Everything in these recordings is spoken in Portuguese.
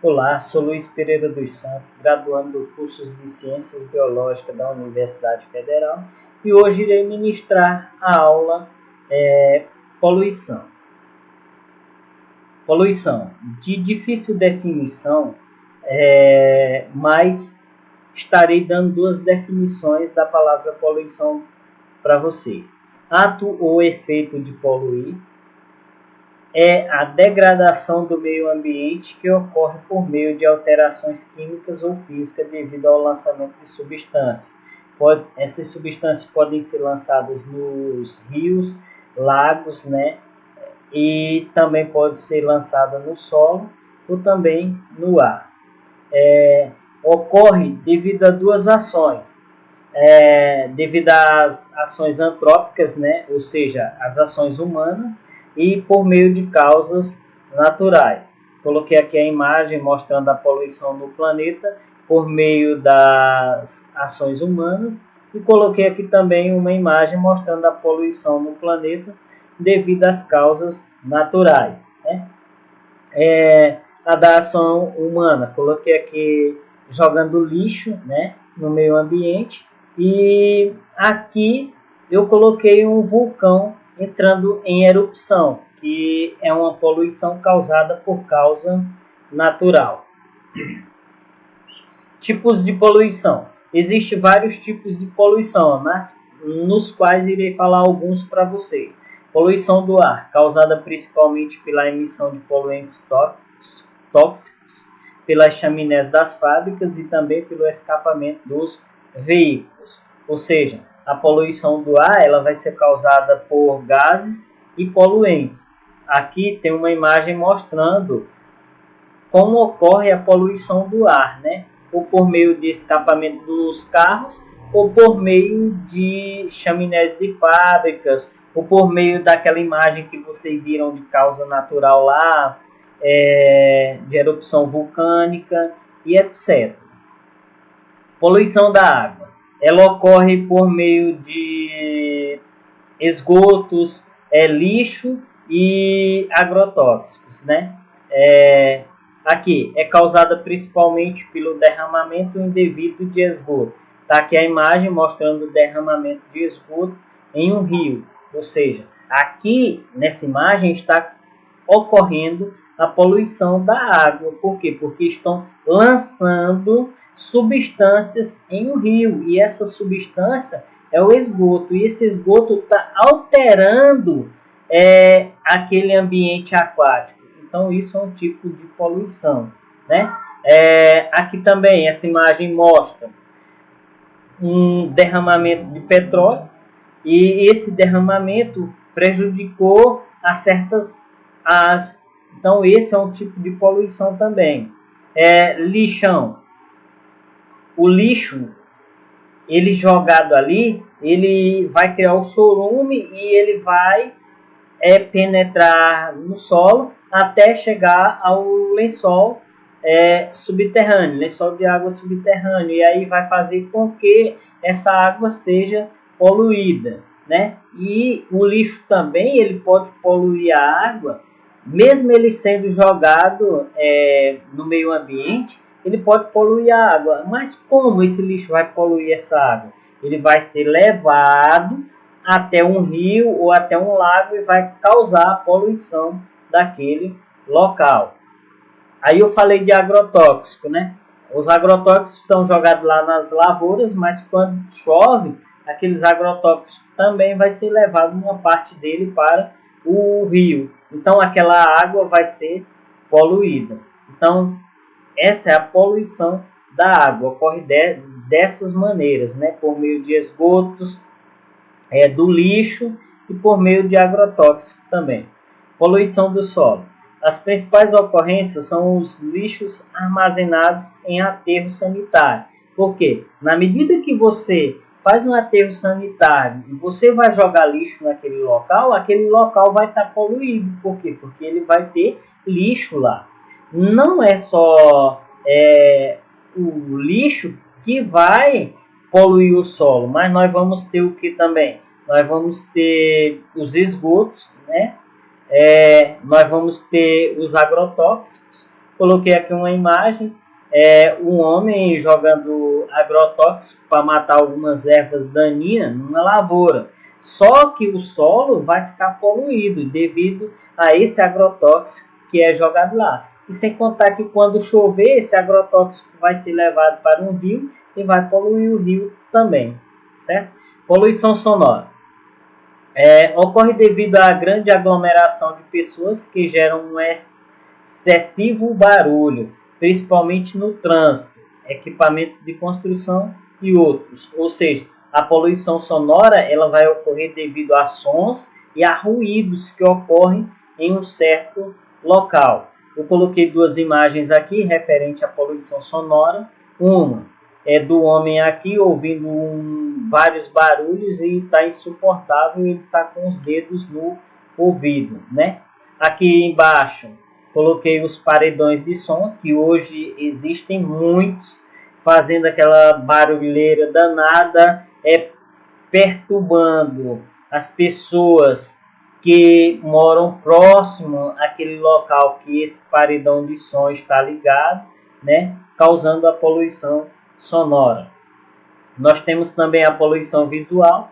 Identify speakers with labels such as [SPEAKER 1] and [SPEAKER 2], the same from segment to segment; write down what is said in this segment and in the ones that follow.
[SPEAKER 1] Olá, sou Luiz Pereira dos Santos, graduando do curso de Ciências Biológicas da Universidade Federal, e hoje irei ministrar a aula Poluição. Poluição, de difícil definição, mas estarei dando duas definições da palavra poluição para vocês. Ato ou efeito de poluir é a degradação do meio ambiente que ocorre por meio de alterações químicas ou físicas devido ao lançamento de substâncias. Essas substâncias podem ser lançadas nos rios, lagos, e também pode ser lançada no solo ou também no ar. Ocorre devido a duas ações. Devido às ações antrópicas, ou seja, as ações humanas, e por meio de causas naturais. Coloquei aqui a imagem mostrando a poluição no planeta por meio das ações humanas e coloquei aqui também uma imagem mostrando a poluição no planeta devido às causas naturais. A da ação humana, coloquei aqui jogando lixo no meio ambiente e aqui eu coloquei um vulcão entrando em erupção, que é uma poluição causada por causa natural. Tipos de poluição. Existem vários tipos de poluição, nos quais irei falar alguns para vocês. Poluição do ar, causada principalmente pela emissão de poluentes tóxicos, pelas chaminés das fábricas e também pelo escapamento dos veículos. Ou seja, a poluição do ar ela vai ser causada por gases e poluentes. Aqui tem uma imagem mostrando como ocorre a poluição do ar, ou por meio de escapamento dos carros, ou por meio de chaminés de fábricas, ou por meio daquela imagem que vocês viram de causa natural lá, de erupção vulcânica e etc. Poluição da água. Ela ocorre por meio de esgotos, lixo e agrotóxicos. Aqui é causada principalmente pelo derramamento indevido de esgoto. Está aqui a imagem mostrando o derramamento de esgoto em um rio. Ou seja, aqui nessa imagem está ocorrendo a poluição da água. Por quê? Porque estão lançando substâncias em um rio. E essa substância é o esgoto. E esse esgoto está alterando aquele ambiente aquático. Então, isso é um tipo de poluição. Aqui também, essa imagem mostra um derramamento de petróleo. E esse derramamento prejudicou a certas aves. Então, esse é um tipo de poluição também. Lixão. O lixo, ele jogado ali, ele vai criar o chorume e ele vai penetrar no solo até chegar ao lençol subterrâneo, lençol de água subterrâneo. E aí vai fazer com que essa água seja poluída. E o lixo também ele pode poluir a água, mesmo ele sendo jogado no meio ambiente, ele pode poluir a água. Mas como esse lixo vai poluir essa água? Ele vai ser levado até um rio ou até um lago e vai causar a poluição daquele local. Aí eu falei de agrotóxico, Os agrotóxicos são jogados lá nas lavouras, mas quando chove, aqueles agrotóxicos também vai ser levado uma parte dele para o rio. Então aquela água vai ser poluída. Então essa é a poluição da água. Ocorre dessas maneiras, por meio de esgotos, do lixo e por meio de agrotóxico também. Poluição do solo. As principais ocorrências são os lixos armazenados em aterro sanitário. Por quê? Na medida que você faz um aterro sanitário e você vai jogar lixo naquele local vai estar poluído. Por quê? Porque ele vai ter lixo lá. Não é só o lixo que vai poluir o solo, mas nós vamos ter o que também? Nós vamos ter os esgotos, nós vamos ter os agrotóxicos Coloquei aqui uma imagem, um homem jogando agrotóxico para matar algumas ervas daninhas numa lavoura. Só que o solo vai ficar poluído devido a esse agrotóxico que é jogado lá. E sem contar que quando chover, esse agrotóxico vai ser levado para um rio e vai poluir o rio também, certo? Poluição sonora. Ocorre devido à grande aglomeração de pessoas que geram um excessivo barulho, principalmente no trânsito, equipamentos de construção e outros. Ou seja, a poluição sonora ela vai ocorrer devido a sons e a ruídos que ocorrem em um certo local. Eu coloquei duas imagens aqui referente à poluição sonora. Uma é do homem aqui ouvindo vários barulhos e está insuportável, ele está com os dedos no ouvido, né? Aqui embaixo coloquei os paredões de som, que hoje existem muitos, fazendo aquela barulheira danada, perturbando as pessoas que moram próximo àquele local que esse paredão de som está ligado, né? Causando a poluição sonora. Nós temos também a poluição visual,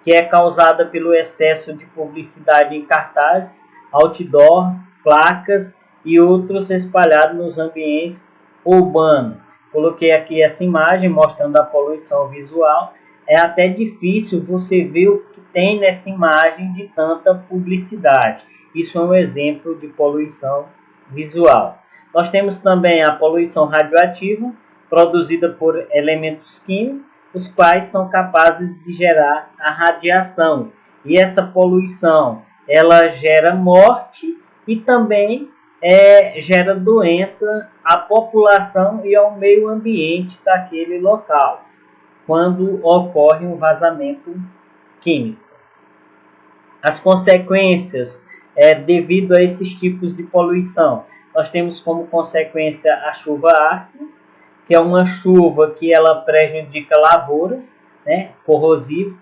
[SPEAKER 1] que é causada pelo excesso de publicidade em cartazes, outdoor, placas e outros espalhados nos ambientes urbanos. Coloquei aqui essa imagem mostrando a poluição visual. É até difícil você ver o que tem nessa imagem de tanta publicidade. Isso é um exemplo de poluição visual. Nós temos também a poluição radioativa, produzida por elementos químicos, os quais são capazes de gerar a radiação. E essa poluição, ela gera morte e também gera doença à população e ao meio ambiente daquele local, quando ocorre um vazamento químico. As consequências devido a esses tipos de poluição, nós temos como consequência a chuva ácida, que é uma chuva que ela prejudica lavouras, né, corrosivo,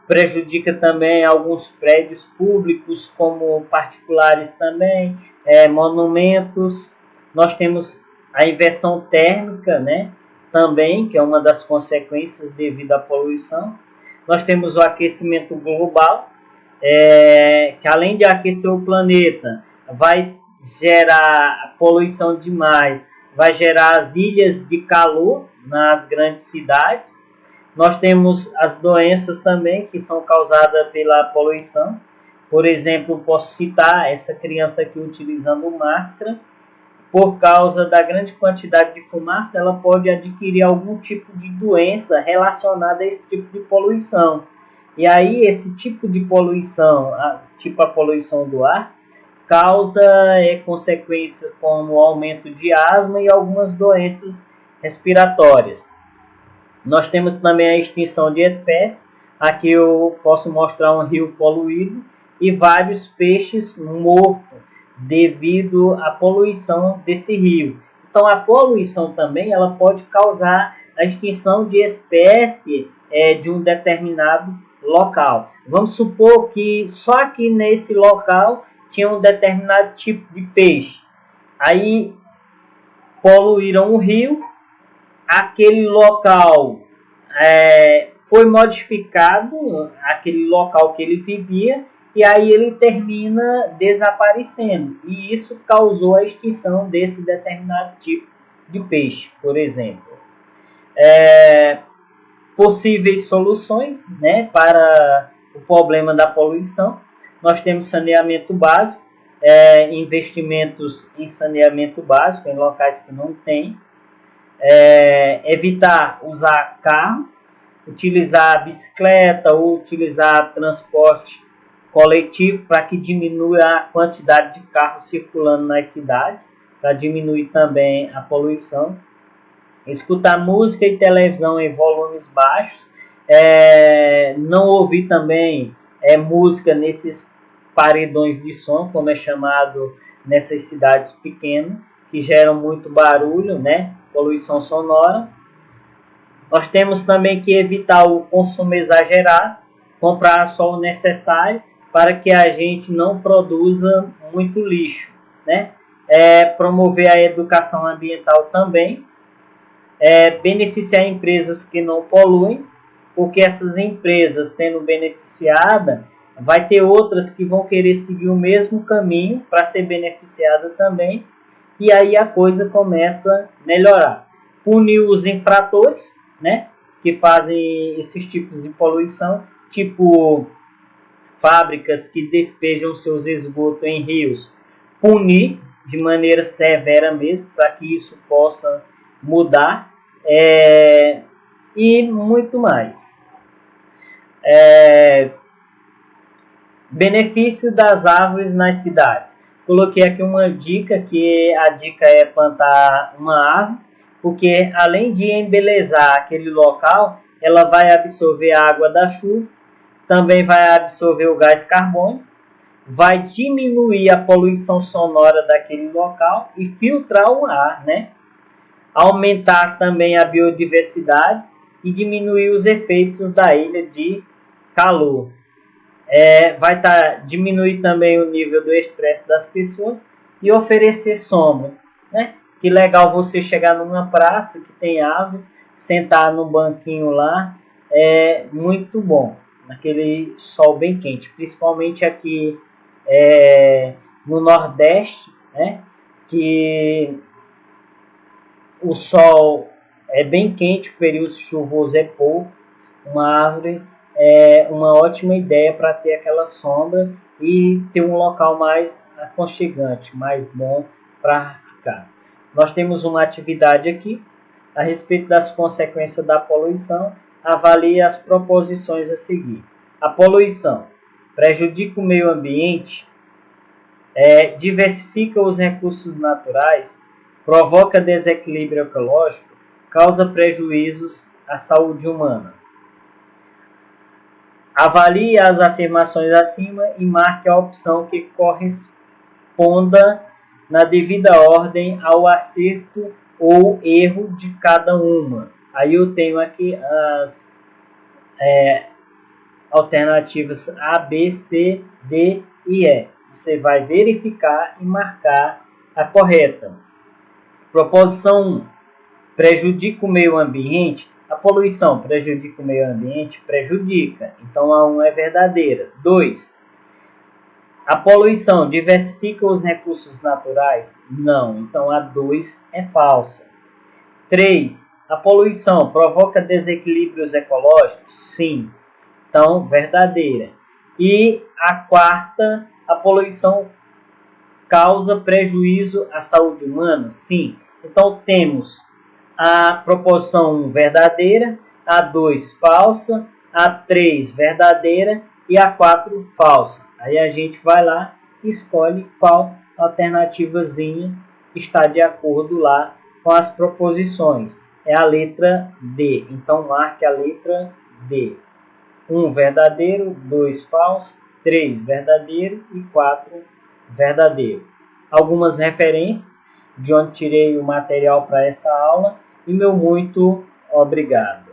[SPEAKER 1] prejudica também alguns prédios públicos, como particulares também, monumentos. Nós temos a inversão térmica, né, também, que é uma das consequências devido à poluição. Nós temos o aquecimento global, que além de aquecer o planeta, vai gerar poluição demais, vai gerar as ilhas de calor nas grandes cidades. Nós temos as doenças também que são causadas pela poluição. Por exemplo, posso citar essa criança aqui utilizando máscara. Por causa da grande quantidade de fumaça, ela pode adquirir algum tipo de doença relacionada a esse tipo de poluição. E aí, esse tipo de poluição, tipo a poluição do ar, causa consequências como o aumento de asma e algumas doenças respiratórias. Nós temos também a extinção de espécies. Aqui eu posso mostrar um rio poluído e vários peixes mortos devido à poluição desse rio. Então a poluição também ela pode causar a extinção de espécie de um determinado local. Vamos supor que só aqui nesse local tinha um determinado tipo de peixe. Aí poluíram o rio, aquele local foi modificado, aquele local que ele vivia, e aí ele termina desaparecendo. E isso causou a extinção desse determinado tipo de peixe, por exemplo. Possíveis soluções, né, para o problema da poluição. Nós temos saneamento básico, investimentos em saneamento básico em locais que não tem, evitar usar carro, utilizar a bicicleta ou utilizar transporte coletivo para que diminua a quantidade de carros circulando nas cidades, para diminuir também a poluição. Escutar música e televisão em volumes baixos, não ouvir também música nesses paredões de som, como é chamado nessas cidades pequenas, que geram muito barulho, né? Poluição sonora. Nós temos também que evitar o consumo exagerado, comprar só o necessário para que a gente não produza muito lixo, né? promover a educação ambiental também, beneficiar empresas que não poluem, porque essas empresas sendo beneficiadas, vai ter outras que vão querer seguir o mesmo caminho para ser beneficiada também, e aí a coisa começa a melhorar. Punir os infratores, né, que fazem esses tipos de poluição, tipo fábricas que despejam seus esgotos em rios, punir de maneira severa mesmo, para que isso possa mudar, e muito mais. Benefício das árvores nas cidades. Coloquei aqui uma dica, que a dica é plantar uma árvore, porque além de embelezar aquele local, ela vai absorver a água da chuva, também vai absorver o gás carbônico, vai diminuir a poluição sonora daquele local e filtrar o ar, né? Aumentar também a biodiversidade e diminuir os efeitos da ilha de calor. Vai diminuir também o nível do estresse das pessoas e oferecer sombra, né? Que legal você chegar numa praça que tem árvores, sentar num banquinho lá, muito bom, naquele sol bem quente, principalmente aqui no Nordeste, né? Que o sol é bem quente, o período chuvoso é pouco, uma árvore é uma ótima ideia para ter aquela sombra e ter um local mais aconchegante, mais bom para ficar. Nós temos uma atividade aqui a respeito das consequências da poluição. Avalie as proposições a seguir. A poluição prejudica o meio ambiente, diversifica os recursos naturais, provoca desequilíbrio ecológico, causa prejuízos à saúde humana. Avalie as afirmações acima e marque a opção que corresponda na devida ordem ao acerto ou erro de cada uma. Aí eu tenho aqui as alternativas A, B, C, D e E. Você vai verificar e marcar a correta. Proposição 1. Prejudica o meio ambiente? A poluição prejudica o meio ambiente? Prejudica. Então a 1 é verdadeira. 2. A poluição diversifica os recursos naturais? Não. Então a 2 é falsa. 3. A poluição provoca desequilíbrios ecológicos? Sim. Então, verdadeira. E a 4, a poluição causa prejuízo à saúde humana? Sim. Então temos a proposição 1 verdadeira, a 2 falsa, a 3 verdadeira e a 4 falsa. Aí a gente vai lá e escolhe qual alternativazinha está de acordo lá com as proposições. É a letra D. Então marque a letra D. 1 verdadeiro, 2 falso, 3 verdadeiro e 4 verdadeiro. Algumas referências de onde tirei o material para essa aula e meu muito obrigado.